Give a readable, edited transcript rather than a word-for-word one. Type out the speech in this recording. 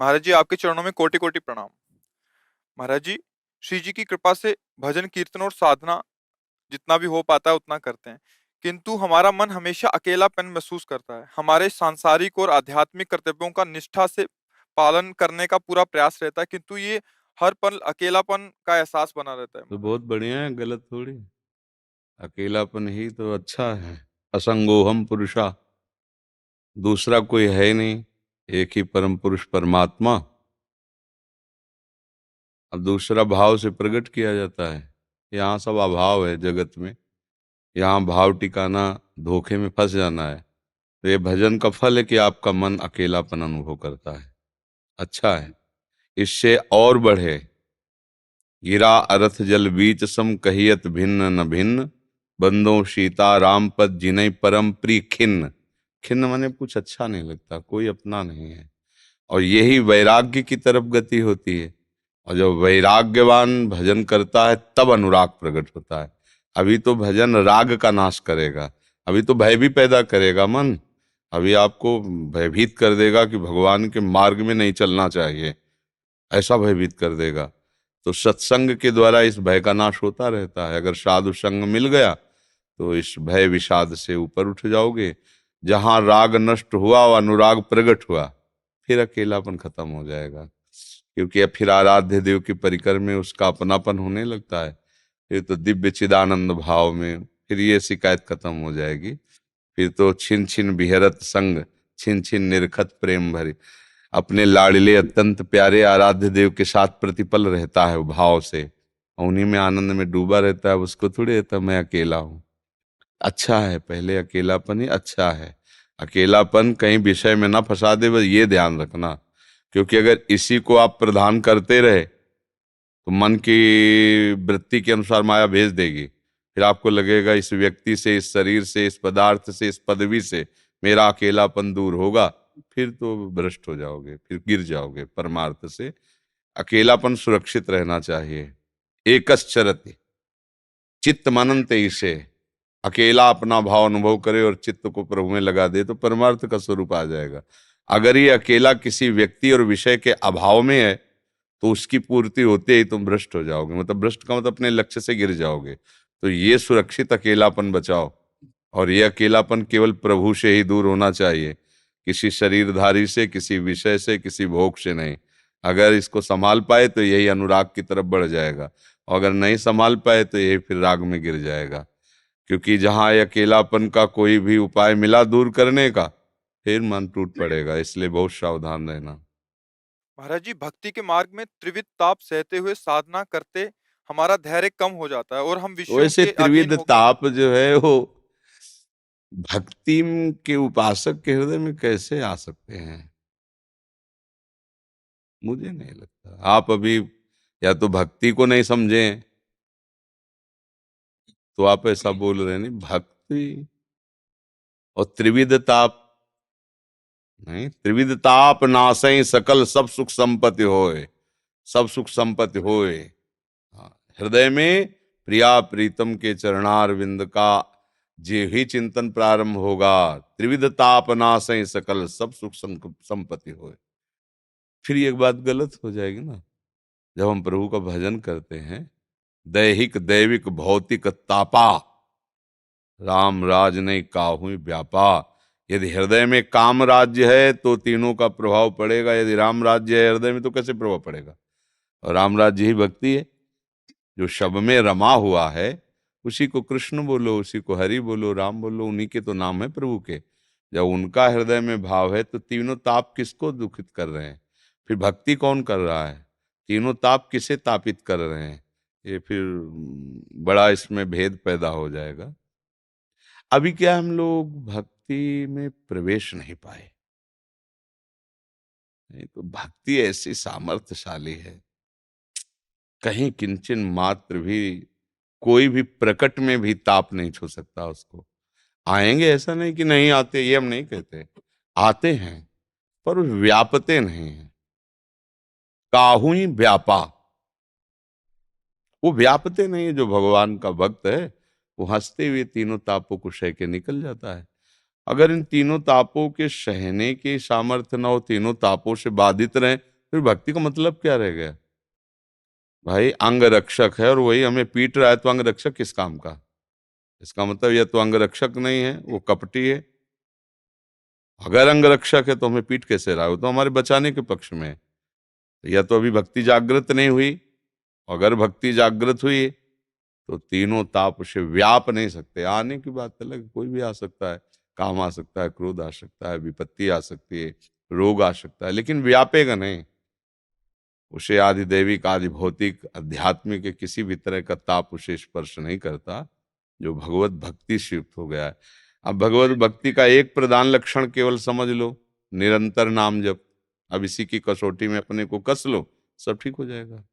महाराज जी, आपके चरणों में कोटि कोटि प्रणाम। महाराज जी, श्री जी की कृपा से भजन कीर्तन और साधना जितना भी हो पाता है उतना करते हैं, किंतु हमारा मन हमेशा अकेलापन महसूस करता है। हमारे सांसारिक और आध्यात्मिक कर्तव्यों का निष्ठा से पालन करने का पूरा प्रयास रहता है, किंतु ये हर पल अकेलापन का एहसास बना रहता है तो महाराज। बहुत बढ़िया है, गलत थोड़ी। अकेलापन ही तो अच्छा है। असंगोहम पुरुषा, दूसरा कोई है ही नहीं, एक ही परम पुरुष परमात्मा। अब दूसरा भाव से प्रकट किया जाता है। यहाँ सब अभाव है जगत में, यहाँ भाव टिकाना, धोखे में फंस जाना है। तो ये भजन का फल है कि आपका मन अकेलापन अनुभव करता है। अच्छा है, इससे और बढ़े। गिरा अरथ जल बीच सम कहियत भिन्न न भिन्न, बंदो सीता राम पद जिनय परम प्रिय खिन्न। खिन्न माने कुछ अच्छा नहीं लगता, कोई अपना नहीं है। और यही वैराग्य की तरफ गति होती है। और जब वैराग्यवान भजन करता है तब अनुराग प्रकट होता है। अभी तो भजन राग का नाश करेगा, अभी तो भय भी पैदा करेगा मन। अभी आपको भयभीत कर देगा कि भगवान के मार्ग में नहीं चलना चाहिए, ऐसा भयभीत कर देगा। तो सत्संग के द्वारा इस भय का नाश होता रहता है। अगर साधु संग मिल गया तो इस भय विषाद से ऊपर उठ जाओगे। जहां राग नष्ट हुआ और अनुराग प्रकट हुआ, फिर अकेलापन खत्म हो जाएगा। क्योंकि अब फिर आराध्य देव की परिकर में उसका अपनापन होने लगता है। फिर तो दिव्य चिदानंद भाव में फिर ये शिकायत खत्म हो जाएगी। फिर तो छिन छिन बिहरत संग, छिन छिन निरखत प्रेम भरी। अपने लाडले अत्यंत प्यारे आराध्य देव के साथ प्रतिपल रहता है वो भाव से, उन्हीं में आनंद में डूबा रहता है। उसको थोड़ी रहता मैं अकेला हूं। अच्छा है, पहले अकेलापन ही अच्छा है। अकेलापन कहीं विषय में ना फंसा दे, बस ये ध्यान रखना। क्योंकि अगर इसी को आप प्रधान करते रहे तो मन की वृत्ति के अनुसार माया भेज देगी। फिर आपको लगेगा इस व्यक्ति से, इस शरीर से, इस पदार्थ से, इस पदवी से मेरा अकेलापन दूर होगा। फिर तो भ्रष्ट हो जाओगे, फिर गिर जाओगे परमार्थ से। अकेलापन सुरक्षित रहना चाहिए। एकश्चरति चित्त मनंत इसे, अकेला अपना भाव अनुभव करे और चित्त को प्रभु में लगा दे तो परमार्थ का स्वरूप आ जाएगा। अगर ये अकेला किसी व्यक्ति और विषय के अभाव में है तो उसकी पूर्ति होते ही तुम भ्रष्ट हो जाओगे। मतलब भ्रष्ट का मतलब अपने लक्ष्य से गिर जाओगे। तो ये सुरक्षित अकेलापन बचाओ। और ये अकेलापन केवल प्रभु से ही दूर होना चाहिए, किसी शरीरधारी से, किसी विषय से, किसी भोग से नहीं। अगर इसको संभाल पाए तो यही अनुराग की तरफ बढ़ जाएगा, और अगर नहीं संभाल पाए तो यही फिर राग में गिर जाएगा। क्योंकि जहां ये अकेलापन का कोई भी उपाय मिला दूर करने का, फिर मन टूट पड़ेगा। इसलिए बहुत सावधान रहना। महाराज जी, भक्ति के मार्ग में त्रिविध ताप सहते हुए साधना करते हमारा धैर्य कम हो जाता है और हम तो विषयों ऐसे के अधीन त्रिविध होकर। ताप जो है वो भक्ति के उपासक के हृदय में कैसे आ सकते हैं? मुझे नहीं लगता। आप अभी या तो भक्ति को नहीं समझे, तो आप ऐसा बोल रहे हैं। नहीं, भक्ति और त्रिविध ताप नहीं। त्रिविध ताप नासै सकल सब सुख संपत्ति होए, सब सुख संपत्ति होए। हाँ, हृदय में प्रिया प्रीतम के चरणार विंद का जे ही चिंतन प्रारंभ होगा, त्रिविध ताप नासै सकल सब सुख संपत्ति होए। फिर ये बात गलत हो जाएगी ना। जब हम प्रभु का भजन करते हैं, दैहिक दैविक भौतिक तापा, राम राज ने काहू व्यापा। यदि हृदय में काम राज्य है तो तीनों का प्रभाव पड़ेगा। यदि राम राज्य है हृदय में तो कैसे प्रभाव पड़ेगा? और राम राज्य ही भक्ति है। जो शब में रमा हुआ है उसी को कृष्ण बोलो, उसी को हरि बोलो, राम बोलो। उन्हीं के तो नाम है प्रभु के। जब उनका हृदय में भाव है तो तीनों ताप किसको दुखित कर रहे हैं? फिर भक्ति कौन कर रहा है? तीनों ताप किसे तापित कर रहे हैं? ये फिर बड़ा इसमें भेद पैदा हो जाएगा। अभी क्या हम लोग भक्ति में प्रवेश नहीं पाए। नहीं तो भक्ति ऐसी सामर्थ्यशाली है, कहीं किंचन मात्र भी कोई भी प्रकट में भी ताप नहीं छू सकता उसको। आएंगे, ऐसा नहीं कि नहीं आते, ये हम नहीं कहते, आते हैं, पर व्यापते नहीं है। काहू ही व्यापा, वो व्यापते नहीं है। जो भगवान का भक्त है वो हंसते हुए तीनों तापों को सह के निकल जाता है। अगर इन तीनों तापों के सहने की सामर्थ्य न हो, तीनों तापों से बाधित रहे, फिर भक्ति का मतलब क्या रह गया? भाई अंग रक्षक है और वही हमें पीट रहा है, तो अंग रक्षक किस काम का? इसका मतलब यह तो अंग रक्षक नहीं है, वो कपटी है। अगर अंग रक्षक है तो हमें पीट कैसे रहा है? वो तो हमारे बचाने के पक्ष में है। या तो अभी भक्ति जागृत नहीं हुई। अगर भक्ति जागृत हुई तो तीनों ताप उसे व्याप नहीं सकते। आने की बात अलग, कोई भी आ सकता है, काम आ सकता है, क्रोध आ सकता है, विपत्ति आ सकती है, रोग आ सकता है, लेकिन व्यापेगा नहीं। उसे आदि दैविक, आदि भौतिक, आध्यात्मिक के किसी भी तरह का ताप उसे स्पर्श नहीं करता, जो भगवत भक्ति से युक्त हो गया है। अब भगवत भक्ति का एक प्रधान लक्षण केवल समझ लो, निरंतर नाम जप। अब इसी की कसौटी में अपने को कस लो, सब ठीक हो जाएगा।